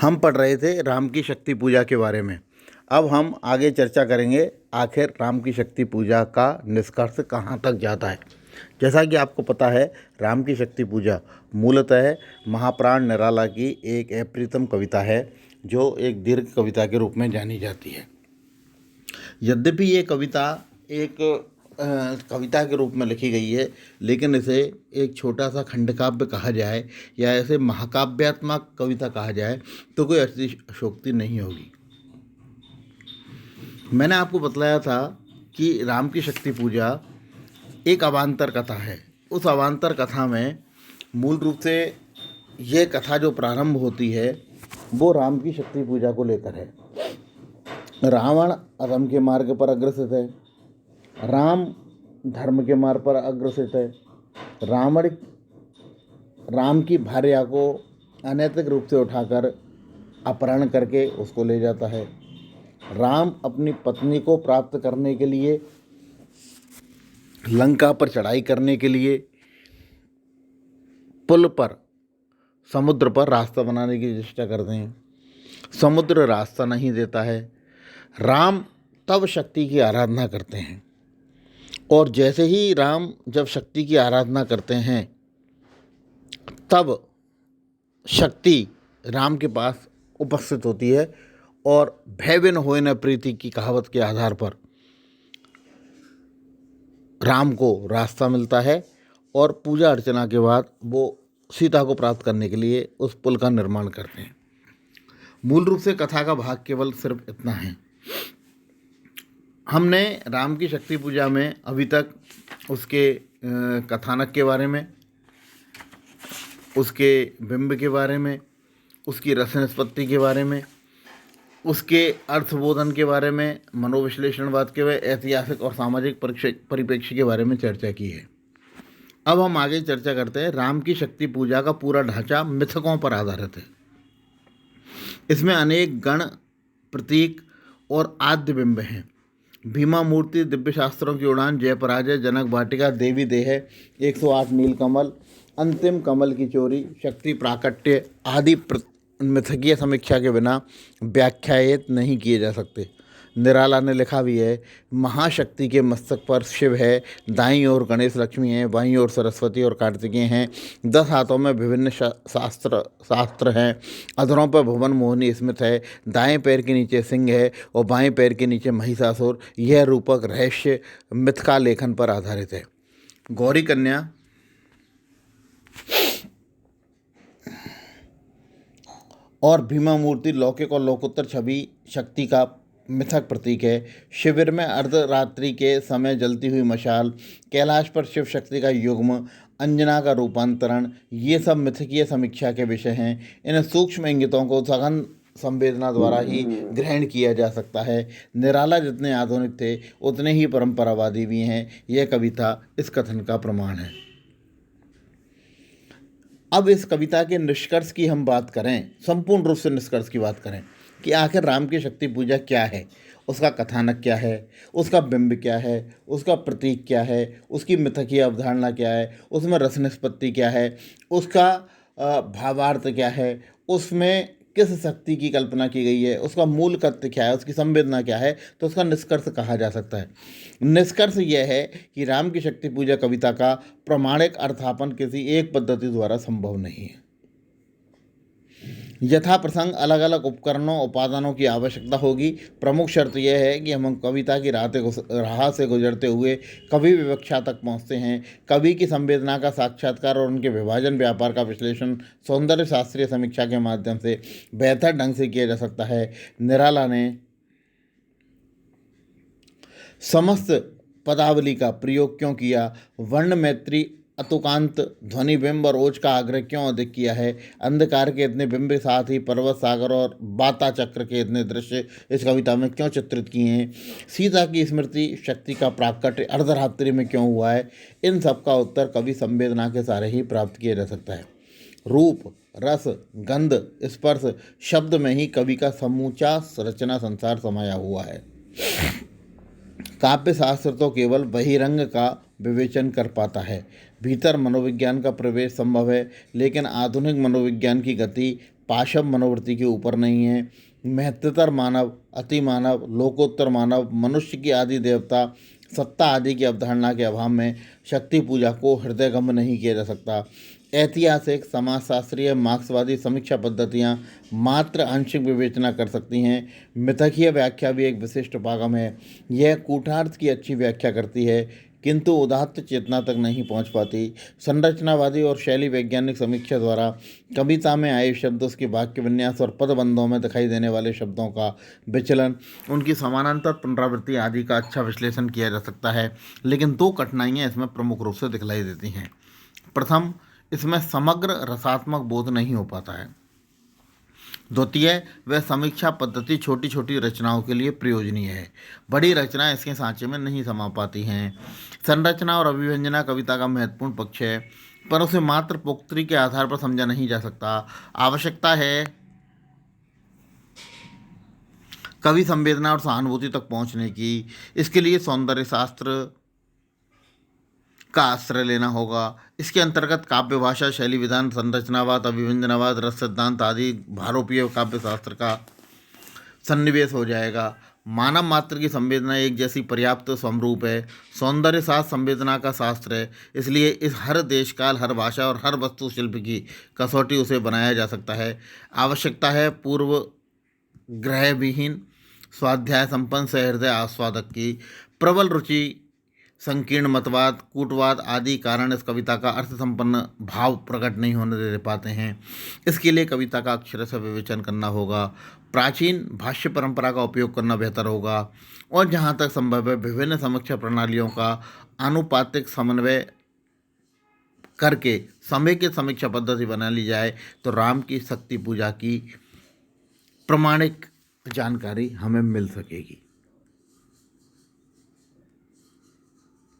हम पढ़ रहे थे राम की शक्ति पूजा के बारे में। अब हम आगे चर्चा करेंगे आखिर राम की शक्ति पूजा का निष्कर्ष कहाँ तक जाता है। जैसा कि आपको पता है, राम की शक्ति पूजा मूलतः महाप्राण निराला की एक अप्रियतम कविता है, जो एक दीर्घ कविता के रूप में जानी जाती है। यद्यपि ये कविता एक कविता के रूप में लिखी गई है, लेकिन इसे एक छोटा सा खंडकाव्य कहा जाए या ऐसे महाकाव्यात्मक कविता कहा जाए तो कोई अतिशयोक्ति नहीं होगी। मैंने आपको बतलाया था कि राम की शक्ति पूजा एक अवान्तर कथा है। उस अवान्तर कथा में मूल रूप से ये कथा जो प्रारंभ होती है वो राम की शक्ति पूजा को लेकर है। रावण अधर्म के मार्ग पर अग्रसित है, राम धर्म के मार्ग पर अग्रसित है। रावण राम की भार्या को अनैतिक रूप से उठाकर अपहरण करके उसको ले जाता है। राम अपनी पत्नी को प्राप्त करने के लिए लंका पर चढ़ाई करने के लिए पुल पर समुद्र पर रास्ता बनाने की चेष्टा करते हैं। समुद्र रास्ता नहीं देता है। राम तब शक्ति की आराधना करते हैं, और जैसे ही राम जब शक्ति की आराधना करते हैं तब शक्ति राम के पास उपस्थित होती है, और भय बिन होए न प्रीति की कहावत के आधार पर राम को रास्ता मिलता है, और पूजा अर्चना के बाद वो सीता को प्राप्त करने के लिए उस पुल का निर्माण करते हैं। मूल रूप से कथा का भाग केवल सिर्फ इतना है। हमने राम की शक्ति पूजा में अभी तक उसके कथानक के बारे में, उसके बिंब के बारे में, उसकी रस निष्पत्ति के बारे में, उसके अर्थबोधन के बारे में, मनोविश्लेषणवाद के बारे, ऐतिहासिक और सामाजिक परिप्रेक्ष्य के बारे में चर्चा की है। अब हम आगे चर्चा करते हैं। राम की शक्ति पूजा का पूरा ढांचा मिथकों पर आधारित है। इसमें अनेक गण, प्रतीक और आद्य बिंब हैं। भीमा मूर्ति, दिव्य शास्त्रों की उड़ान, जय पराजय, जनक वाटिका, देवी देह, 108 नीलकमल, अंतिम कमल की चोरी, शक्ति प्राकट्य आदि मिथकीय समीक्षा के बिना व्याख्यायित नहीं किए जा सकते। निराला ने लिखा भी है, महाशक्ति के मस्तक पर शिव है, दाईं ओर गणेश लक्ष्मी हैं, बाईं ओर सरस्वती और कार्तिकेय हैं, 10 हाथों में विभिन्न शास्त्र हैं, अधरों पर भुवन मोहिनी स्मित है, दाएं पैर के नीचे सिंह है और बाएं पैर के नीचे महिषासुर। यह रूपक रहस्य मिथका लेखन पर आधारित है। गौरी कन्या और भीमा मूर्ति लौकिक और लोकोत्तर छवि शक्ति का मिथक प्रतीक है। शिविर में अर्धरात्रि के समय जलती हुई मशाल, कैलाश पर शिव शक्ति का युग्म, अंजना का रूपांतरण, ये सब मिथकीय समीक्षा के विषय हैं। इन सूक्ष्म इंगितों को सघन संवेदना द्वारा ही ग्रहण किया जा सकता है। निराला जितने आधुनिक थे उतने ही परंपरावादी भी हैं। यह कविता इस कथन का प्रमाण है। अब इस कविता के निष्कर्ष की हम बात करें, संपूर्ण रूप से निष्कर्ष की बात करें कि आखिर राम की शक्ति पूजा क्या है, उसका कथानक क्या है, उसका बिंब क्या है, उसका प्रतीक क्या है, उसकी मिथकीय अवधारणा क्या है, उसमें रस निष्पत्ति क्या है, उसका भावार्थ क्या है, उसमें किस शक्ति की कल्पना की गई है, उसका मूल तत्व क्या है, उसकी संवेदना क्या है, तो उसका निष्कर्ष कहा जा सकता है। निष्कर्ष यह है कि राम की शक्ति पूजा कविता का प्रामाणिक अर्थापन किसी एक पद्धति द्वारा संभव नहीं है। यथा प्रसंग अलग अलग उपकरणों उपादानों की आवश्यकता होगी। प्रमुख शर्त यह है कि हम कविता की राह से गुजरते हुए कवि विवक्षा तक पहुँचते हैं। कवि की संवेदना का साक्षात्कार और उनके विभाजन व्यापार का विश्लेषण सौंदर्य शास्त्रीय समीक्षा के माध्यम से बेहतर ढंग से किया जा सकता है। निराला ने समस्त पदावली का प्रयोग क्यों किया, वर्ण मैत्री, अतुकांत, ध्वनि बिंब और ओज का आग्रह क्यों अधिक किया है, अंधकार के इतने बिंब, साथ ही पर्वत सागर और बाता चक्र के इतने दृश्य इस कविता में क्यों चित्रित किए हैं, सीता की स्मृति शक्ति का प्राकट्य अर्धरात्रि में क्यों हुआ है, इन सब का उत्तर कवि संवेदना के सहारे ही प्राप्त किया जा सकता है। रूप, रस, गंध, स्पर्श, शब्द में ही कवि का समूचा रचना संसार समाया हुआ है। काव्य शास्त्र तो केवल बहिरंग का विवेचन कर पाता है, भीतर मनोविज्ञान का प्रवेश संभव है, लेकिन आधुनिक मनोविज्ञान की गति पाशव मनोवृत्ति के ऊपर नहीं है। महत्तर मानव, अति मानव, लोकोत्तर मानव, मनुष्य की आदि देवता, सत्ता आदि की अवधारणा के अभाव में शक्ति पूजा को हृदयगम नहीं किया जा सकता। ऐतिहासिक, समाजशास्त्रीय, मार्क्सवादी समीक्षा पद्धतियाँ मात्र आंशिक विवेचना कर सकती हैं। मिथकीय व्याख्या भी एक विशिष्ट उपागम है। यह कूटार्थ की अच्छी व्याख्या करती है किंतु उदात्त चेतना तक नहीं पहुंच पाती। संरचनावादी और शैली वैज्ञानिक समीक्षा द्वारा कविता में आए शब्द, उसके वाक्य विन्यास और पदबंधों में दिखाई देने वाले शब्दों का विचलन, उनकी समानांतर पुनरावृत्ति आदि का अच्छा विश्लेषण किया जा सकता है। लेकिन दो कठिनाइयाँ इसमें प्रमुख रूप से दिखलाई देती हैं। प्रथम, इसमें समग्र रसात्मक बोध नहीं हो पाता है। द्वितीय, वह समीक्षा पद्धति छोटी छोटी रचनाओं के लिए प्रयोजनीय है। बड़ी रचनाएं इसके सांचे में नहीं समा पाती हैं। संरचना और अभिव्यंजना कविता का महत्वपूर्ण पक्ष है, पर उसे मात्र पोक्तरी के आधार पर समझा नहीं जा सकता। आवश्यकता है कवि संवेदना और सहानुभूति तक पहुंचने की। इसके लिए सौंदर्य शास्त्र का आश्रय लेना होगा। इसके अंतर्गत काव्य भाषा, शैली विधान, संरचनावाद, अभिव्यंजनावाद, रस सिद्धांत आदि भारोपीय काव्य शास्त्र का सन्निवेश हो जाएगा। मानव मात्र की संवेदना एक जैसी पर्याप्त समरूप है। सौंदर्य शास्त्र संवेदना का शास्त्र है, इसलिए इस हर देश काल, हर भाषा और हर वस्तु शिल्प की कसौटी उसे बनाया जा सकता है। आवश्यकता है पूर्व ग्रह विहीन, स्वाध्याय संपन्न, सहृदय आस्वादक की। प्रबल रुचि, संकीर्ण मतवाद, कूटवाद आदि कारण इस कविता का अर्थ संपन्न भाव प्रकट नहीं होने दे पाते हैं। इसके लिए कविता का अक्षरशः विवेचन करना होगा, प्राचीन भाष्य परंपरा का उपयोग करना बेहतर होगा, और जहाँ तक संभव है विभिन्न समीक्षा प्रणालियों का आनुपातिक समन्वय करके समेकित समीक्षा पद्धति बना ली जाए तो राम की शक्ति पूजा की प्रमाणिक जानकारी हमें मिल सकेगी।